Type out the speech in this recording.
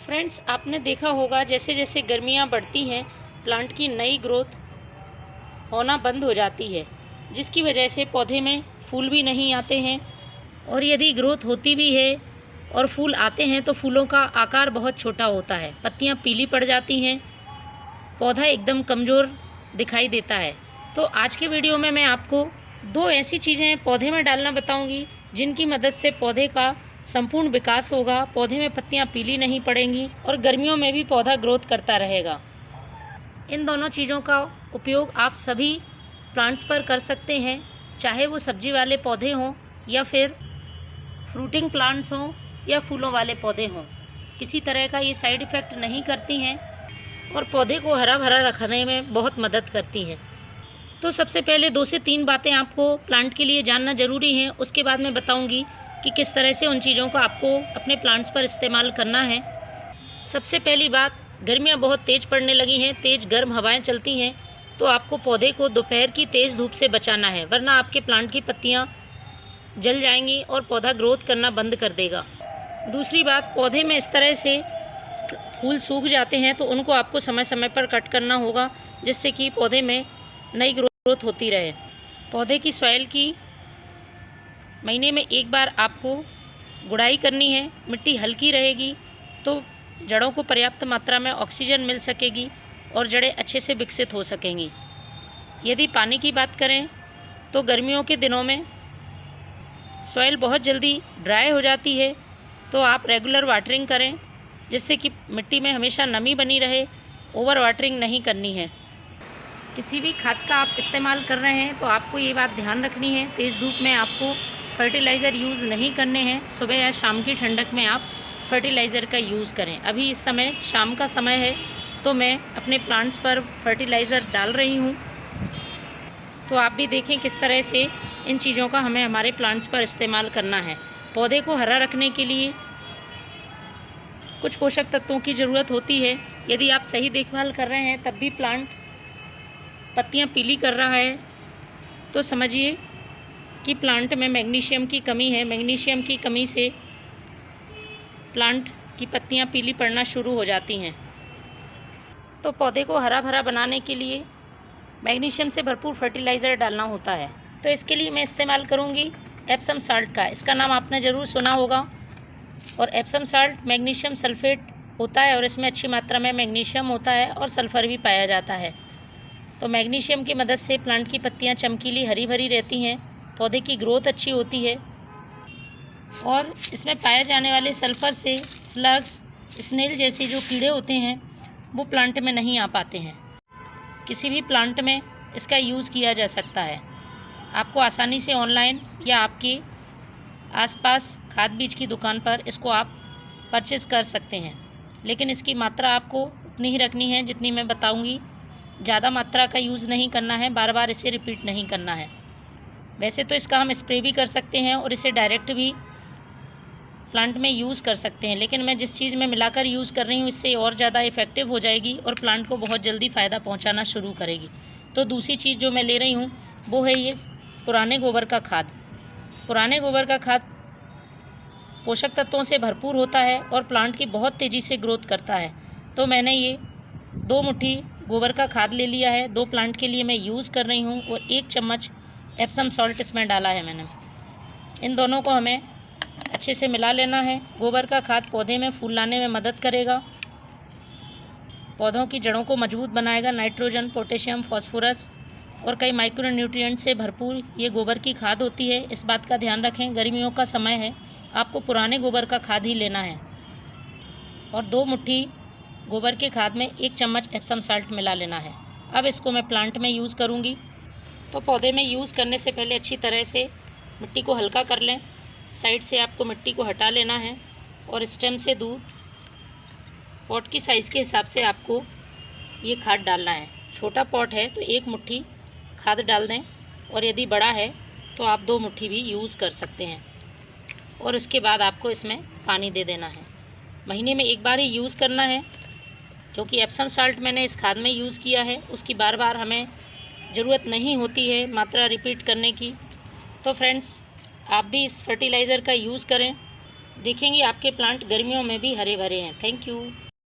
Friends, आपने देखा होगा जैसे जैसे गर्मियाँ बढ़ती हैं प्लांट की नई ग्रोथ होना बंद हो जाती है, जिसकी वजह से पौधे में फूल भी नहीं आते हैं। और यदि ग्रोथ होती भी है और फूल आते हैं तो फूलों का आकार बहुत छोटा होता है, पत्तियां पीली पड़ जाती हैं, पौधा एकदम कमज़ोर दिखाई देता है। तो आज के वीडियो में मैं आपको दो ऐसी चीज़ें पौधे में डालना बताऊंगी जिनकी मदद से पौधे का संपूर्ण विकास होगा, पौधे में पत्तियां पीली नहीं पड़ेंगी और गर्मियों में भी पौधा ग्रोथ करता रहेगा। इन दोनों चीज़ों का उपयोग आप सभी प्लांट्स पर कर सकते हैं, चाहे वो सब्जी वाले पौधे हों या फिर फ्रूटिंग प्लांट्स हों या फूलों वाले पौधे हों। किसी तरह का ये साइड इफ़ेक्ट नहीं करती हैं और पौधे को हरा भरा रखने में बहुत मदद करती हैं। तो सबसे पहले 2 से 3 बातें आपको प्लांट के लिए जानना ज़रूरी हैं, उसके बाद मैं बताऊंगी कि किस तरह से उन चीज़ों को आपको अपने प्लांट्स पर इस्तेमाल करना है। सबसे पहली बात, गर्मियाँ बहुत तेज़ पड़ने लगी हैं, तेज़ गर्म हवाएं चलती हैं, तो आपको पौधे को दोपहर की तेज़ धूप से बचाना है, वरना आपके प्लांट की पत्तियाँ जल जाएंगी और पौधा ग्रोथ करना बंद कर देगा। दूसरी बात, पौधे में इस तरह से फूल सूख जाते हैं तो उनको आपको समय समय पर कट करना होगा, जिससे कि पौधे में नई ग्रोथ होती रहे। पौधे की सॉइल की महीने में एक बार आपको गुड़ाई करनी है। मिट्टी हल्की रहेगी तो जड़ों को पर्याप्त मात्रा में ऑक्सीजन मिल सकेगी और जड़ें अच्छे से विकसित हो सकेंगी। यदि पानी की बात करें तो गर्मियों के दिनों में सॉइल बहुत जल्दी ड्राई हो जाती है, तो आप रेगुलर वाटरिंग करें, जिससे कि मिट्टी में हमेशा नमी बनी रहे। ओवर वाटरिंग नहीं करनी है। किसी भी खाद का आप इस्तेमाल कर रहे हैं तो आपको ये बात ध्यान रखनी है, तेज़ धूप में आपको फर्टिलाइज़र यूज़ नहीं करने हैं। सुबह या शाम की ठंडक में आप फर्टिलाइज़र का यूज़ करें। अभी इस समय शाम का समय है तो मैं अपने प्लांट्स पर फर्टिलाइज़र डाल रही हूँ, तो आप भी देखें किस तरह से इन चीज़ों का हमें हमारे प्लांट्स पर इस्तेमाल करना है। पौधे को हरा रखने के लिए कुछ पोषक तत्वों की ज़रूरत होती है। यदि आप सही देखभाल कर रहे हैं तब भी प्लांट पत्तियां पीली कर रहा है तो समझिए कि प्लांट में मैग्नीशियम की कमी है। मैग्नीशियम की कमी से प्लांट की पत्तियां पीली पड़ना शुरू हो जाती हैं। तो पौधे को हरा भरा बनाने के लिए मैग्नीशियम से भरपूर फर्टिलाइज़र डालना होता है। तो इसके लिए मैं इस्तेमाल करूँगी एप्सम साल्ट का। इसका नाम आपने ज़रूर सुना होगा। और एप्सम साल्ट मैग्नीशियम सल्फेट होता है और इसमें अच्छी मात्रा में मैग्नीशियम होता है और सल्फ़र भी पाया जाता है। तो मैग्नीशियम की मदद से प्लांट की पत्तियां चमकीली हरी भरी रहती हैं, पौधे की ग्रोथ अच्छी होती है और इसमें पाए जाने वाले सल्फ़र से स्लग्स, स्नेल जैसे जो कीड़े होते हैं वो प्लांट में नहीं आ पाते हैं। किसी भी प्लांट में इसका यूज़ किया जा सकता है। आपको आसानी से ऑनलाइन या आपके आसपास खाद बीज की दुकान पर इसको आप परचेज़ कर सकते हैं, लेकिन इसकी मात्रा आपको उतनी ही रखनी है जितनी मैं बताऊंगी। ज़्यादा मात्रा का यूज़ नहीं करना है, बार बार इसे रिपीट नहीं करना है। वैसे तो इसका हम स्प्रे भी कर सकते हैं और इसे डायरेक्ट भी प्लांट में यूज़ कर सकते हैं, लेकिन मैं जिस चीज़ में मिलाकर यूज़ कर रही हूँ इससे और ज़्यादा इफ़ेक्टिव हो जाएगी और प्लांट को बहुत जल्दी फ़ायदा पहुँचाना शुरू करेगी। तो दूसरी चीज़ जो मैं ले रही हूँ वो है ये पुराने गोबर का खाद। पुराने गोबर का खाद पोषक तत्वों से भरपूर होता है और प्लांट की बहुत तेज़ी से ग्रोथ करता है। तो मैंने ये 2 मुट्ठी गोबर का खाद ले लिया है, 2 प्लांट के लिए मैं यूज़ कर रही हूँ और 1 चम्मच एप्सम सॉल्ट इसमें डाला है मैंने। इन दोनों को हमें अच्छे से मिला लेना है। गोबर का खाद पौधे में फूल लाने में मदद करेगा, पौधों की जड़ों को मजबूत बनाएगा। नाइट्रोजन, पोटेशियम, फॉस्फोरस और कई माइक्रो न्यूट्रिएंट से भरपूर ये गोबर की खाद होती है। इस बात का ध्यान रखें, गर्मियों का समय है, आपको पुराने गोबर का खाद ही लेना है। और 2 मुट्ठी गोबर के खाद में 1 चम्मच एप्सम साल्ट मिला लेना है। अब इसको मैं प्लांट में यूज़ करूँगी। तो पौधे में यूज़ करने से पहले अच्छी तरह से मिट्टी को हल्का कर लें। साइड से आपको मिट्टी को हटा लेना है और स्टेम से दूर पॉट की साइज़ के हिसाब से आपको ये खाद डालना है। छोटा पॉट है तो 1 मुट्ठी खाद डाल दें और यदि बड़ा है तो आप 2 मुट्ठी भी यूज़ कर सकते हैं। और उसके बाद आपको इसमें पानी दे देना है। महीने में एक बार ही यूज़ करना है, क्योंकि एप्सम साल्ट मैंने इस खाद में यूज़ किया है, उसकी बार बार हमें ज़रूरत नहीं होती है मात्रा रिपीट करने की। तो फ्रेंड्स, आप भी इस फर्टिलाइज़र का यूज़ करें। देखेंगे आपके प्लांट गर्मियों में भी हरे भरे हैं। Thank you.